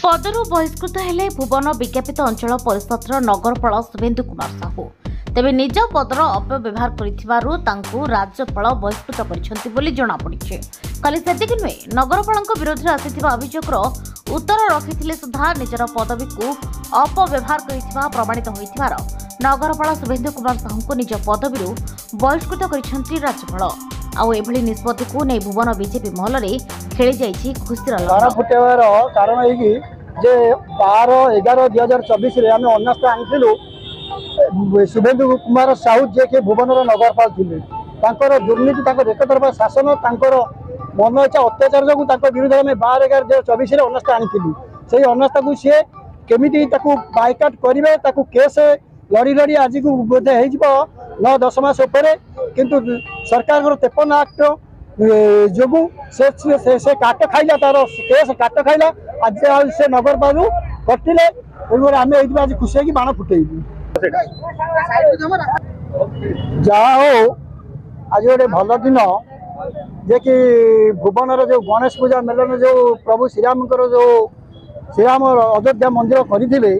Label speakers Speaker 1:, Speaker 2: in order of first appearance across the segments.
Speaker 1: पदरू बहिष्कृत हेले भुवन विज्ञापित अंचल परिषदर नगरपाल शुभेन्दु कुमार साहू तेबे निज पदर अपव्यवहार करिथिबारु तांकु राज्यपाल बहिष्कृत करिसेंति जनापड़ी। खाली सेतिक नुहे नगरपाल विरोध में आसिथिबा अभियोगर उत्तर रखिथिले सुधा निजर पदवी को अपव्यवहार करिथिबा प्रमाणित होइथिबार नगरपाल शुभेन्दु कुमार साहू निज पदवी बहिष्कृत करिसेंति राज्यपाल। आउ एभली निष्पत्ति को नहीं भुवन बीजेपी महल में खेली जाइछि खुशीर लहर
Speaker 2: फुटेबार कारण है जे 12/11/2024 आम अनस्थ आनिलु शुभेन्दु कुमार साहू जे कि भुवन नगरपाल थे दुर्नीति एकतरफा शासन मन इच्छा अत्याचार जो विरुद्ध में 12/11/2024 अनस्थ आनिलु से अनस्थ को सी केमी बाइकाट करेंगे केस लड़ी लड़ी आज को बोधे हो 9-10 मास किंतु सरकार 53 एक्ट जो से काट खाइला तार केस काट खाइला आज से नगरपाल कटिले आम आज खुशी है बाण फुटेबू जहा हो आज गोटे भल दिन जे कि भुवन जो गणेश पूजा मेलन जो प्रभु श्रीराम जो श्रीराम अयोध्या मंदिर करते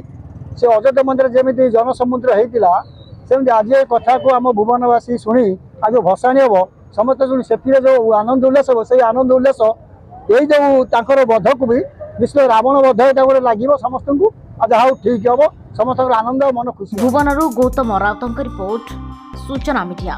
Speaker 2: से अयोध्या मंदिर जमी जनसमुद्र होता सेमती आज कथा को आम भुवनवासी शुणी आज भसाणी हम समस्त शुणी से जो आनंद उल्लास हम से आनंद उल्लास यही जो बध को भी विश्व रावण बध ये लगे समस्त को जहाँ ठीक हम समस्त आनंद मन खुशी।
Speaker 1: भुवनरू गौतम राउतଙ୍କ रिपोर्ट सूचना मीडिया।